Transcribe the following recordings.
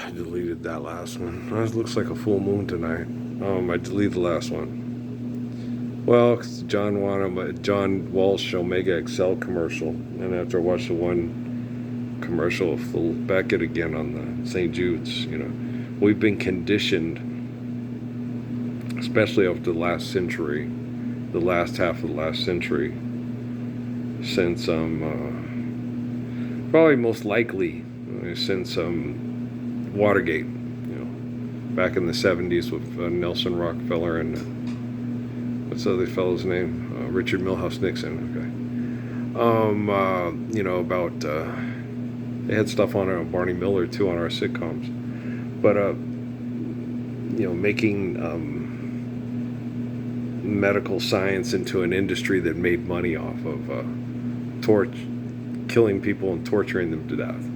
I deleted that last one. It looks like a full moon tonight. I deleted the last one. Well, 'cause John Walsh Omega Excel commercial, and after I watched the one commercial of Phil Beckett again on the St. Jude's, we've been conditioned, especially over the last century, the last half of the last century, since probably most likely since Watergate, back in the 70s with Nelson Rockefeller and what's the other fellow's name? Richard Milhouse Nixon. Okay. About they had stuff on it on Barney Miller too on our sitcoms, but making medical science into an industry that made money off of killing people and torturing them to death.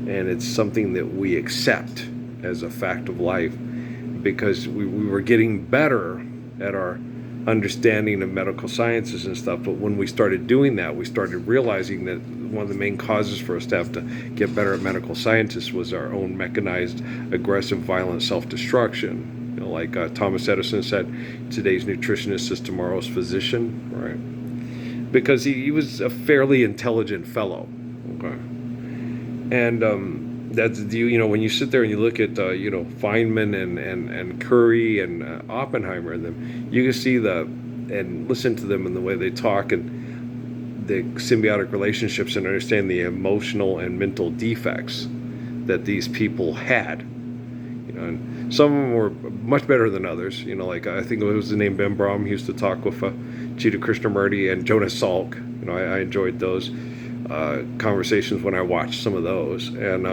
And it's something that we accept as a fact of life because we were getting better at our understanding of medical sciences and stuff. But when we started doing that, we started realizing that one of the main causes for us to have to get better at medical sciences was our own mechanized, aggressive, violent self-destruction. Like Thomas Edison said, today's nutritionist is tomorrow's physician, right? Because he was a fairly intelligent fellow, okay? And that's when you sit there and you look at Feynman and Curry and Oppenheimer and them, you can see and listen to them in the way they talk and the symbiotic relationships and understand the emotional and mental defects that these people had. And some of them were much better than others. Like I think it was the name Ben Brom. He used to talk with Chita Krishnamurti and Jonas Salk. I enjoyed those conversations when I watched some of those. And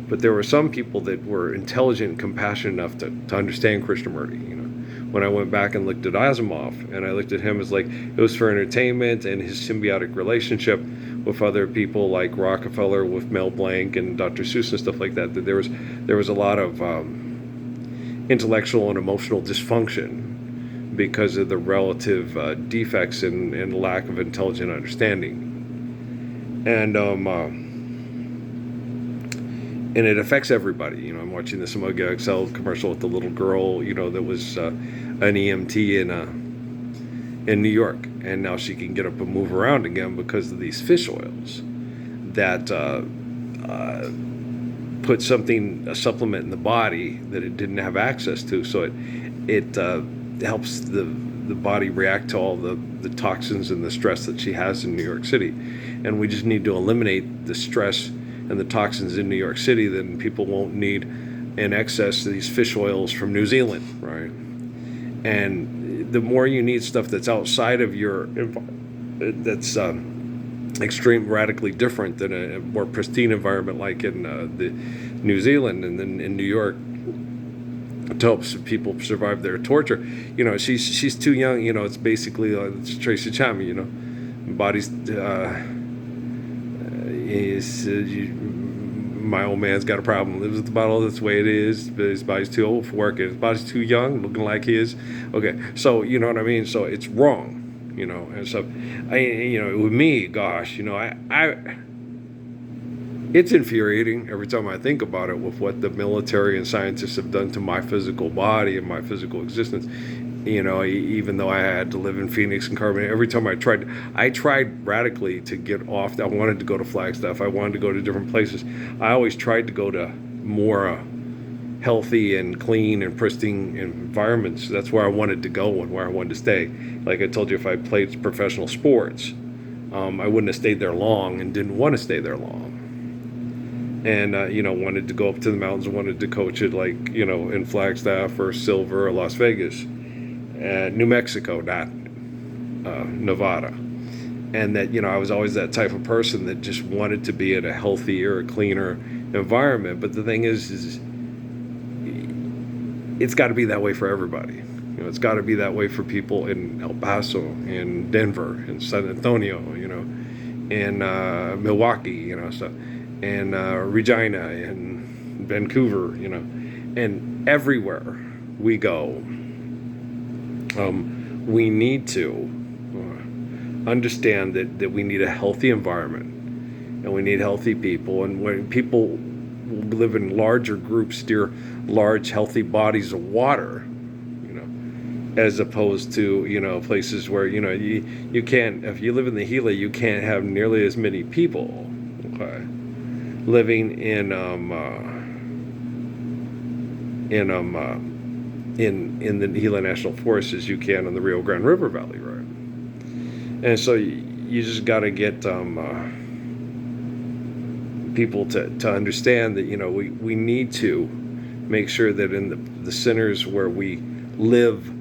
but there were some people that were intelligent and compassionate enough to understand Krishnamurti. When I went back and looked at Asimov, and I looked at him as like it was for entertainment and his symbiotic relationship with other people like Rockefeller with Mel Blanc and Dr. Seuss and stuff like that. That there was a lot of intellectual and emotional dysfunction because of the relative defects and lack of intelligent understanding. And it affects everybody. I'm watching this Omega Excel commercial with the little girl, that was an EMT in New York, and now she can get up and move around again because of these fish oils that put a supplement in the body that it didn't have access to. So it helps the body react to all the toxins and the stress that she has in New York City. And we just need to eliminate the stress and the toxins in New York City, then people won't need in excess these fish oils from New Zealand, right? And the more you need stuff that's outside of that's extreme, radically different than a more pristine environment like in the New Zealand and then in New York, to help people survive their torture. She's too young. It's basically it's Tracy Chapman. Body's my old man's got a problem. Lives at the bottle. That's the way it is. But his body's too old for work. His body's too young, looking like his. Okay, so you know what I mean. So it's wrong. And so with me, gosh, it's infuriating every time I think about it with what the military and scientists have done to my physical body and my physical existence. Even though I had to live in Phoenix and Carbon, every time I tried radically to get off. I wanted to go to Flagstaff. I wanted to go to different places. I always tried to go to more healthy and clean and pristine environments. That's where I wanted to go and where I wanted to stay. Like I told you, if I played professional sports, I wouldn't have stayed there long and didn't want to stay there long. And, wanted to go up to the mountains, wanted to coach it like, in Flagstaff or Silver or Las Vegas, New Mexico, not Nevada. And that, I was always that type of person that just wanted to be in a healthier, cleaner environment. But the thing is it's got to be that way for everybody. It's got to be that way for people in El Paso, in Denver, in San Antonio, in Milwaukee, so. And Regina and Vancouver, and everywhere we go, we need to understand that we need a healthy environment and we need healthy people. And when people live in larger groups near large, healthy bodies of water, as opposed to, places where, you can't, if you live in the Gila, you can't have nearly as many people, okay, living in the Gila National Forest as you can in the Rio Grande River Valley, right? And so you just got to get people to understand that, we need to make sure that in the centers where we live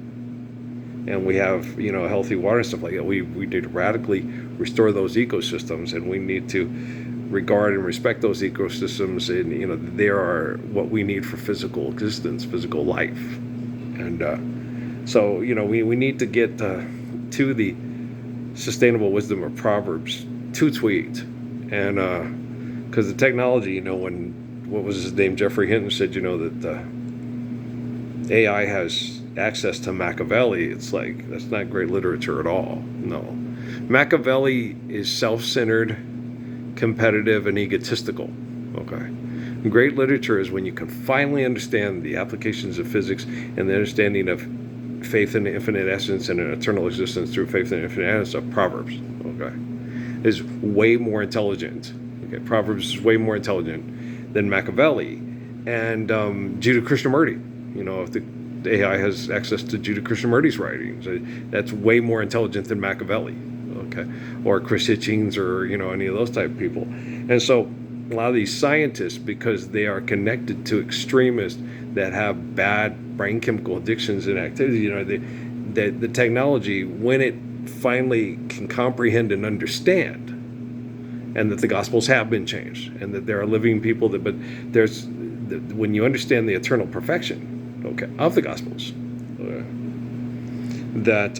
and we have, healthy water and stuff like that, we need to radically restore those ecosystems, and we need to regard and respect those ecosystems, and they are what we need for physical existence, physical life. And so, we need to get to the sustainable wisdom of Proverbs to tweet. And because the technology, what was his name, Jeffrey Hinton said, that AI has access to Machiavelli. It's like, that's not great literature at all. No. Machiavelli is self-centered, competitive, and egotistical. Okay. Great literature is when you can finally understand the applications of physics and the understanding of faith in the infinite essence and an eternal existence through faith in the infinite essence of Proverbs. Okay. Is way more intelligent. Okay. Proverbs is way more intelligent than Machiavelli. And Jiddu Krishnamurti. If the AI has access to Jiddu Krishnamurti's writings, that's way more intelligent than Machiavelli. Okay. Or Chris Hitchens, or any of those type of people. And so a lot of these scientists, because they are connected to extremists that have bad brain chemical addictions and activity, the technology, when it finally can comprehend and understand, and that the Gospels have been changed, and that there are living people but when you understand the eternal perfection, okay, of the Gospels, that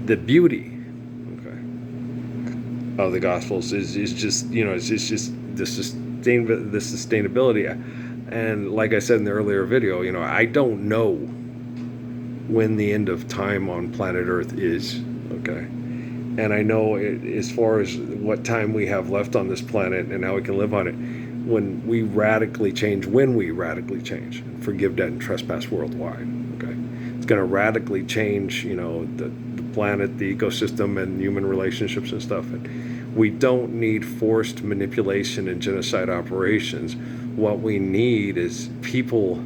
the beauty, okay, of the Gospels is just, it's just the sustainability. And like I said in the earlier video, I don't know when the end of time on planet Earth is, okay? And I know as far as what time we have left on this planet and how we can live on it, when we radically change, and forgive debt and trespass worldwide, okay? It's going to radically change, the planet, the ecosystem, and human relationships and stuff. And we don't need forced manipulation and genocide operations. What we need is people,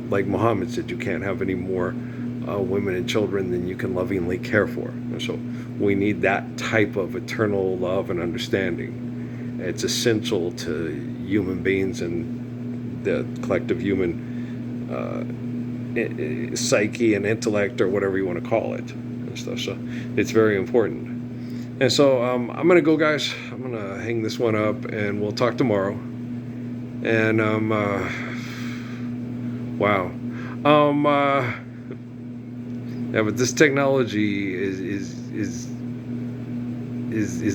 like Muhammad said, you can't have any more women and children than you can lovingly care for. And so we need that type of eternal love and understanding. It's essential to human beings and the collective human psyche and intellect, or whatever you want to call it, and stuff. So it's very important. And so I'm going to go, guys. I'm going to hang this one up, and we'll talk tomorrow. And wow. Yeah, but this technology is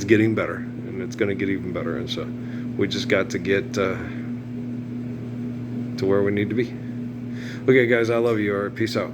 getting better, and it's going to get even better. And so we just got to get to where we need to be. Okay, guys, I love you. All right, peace out.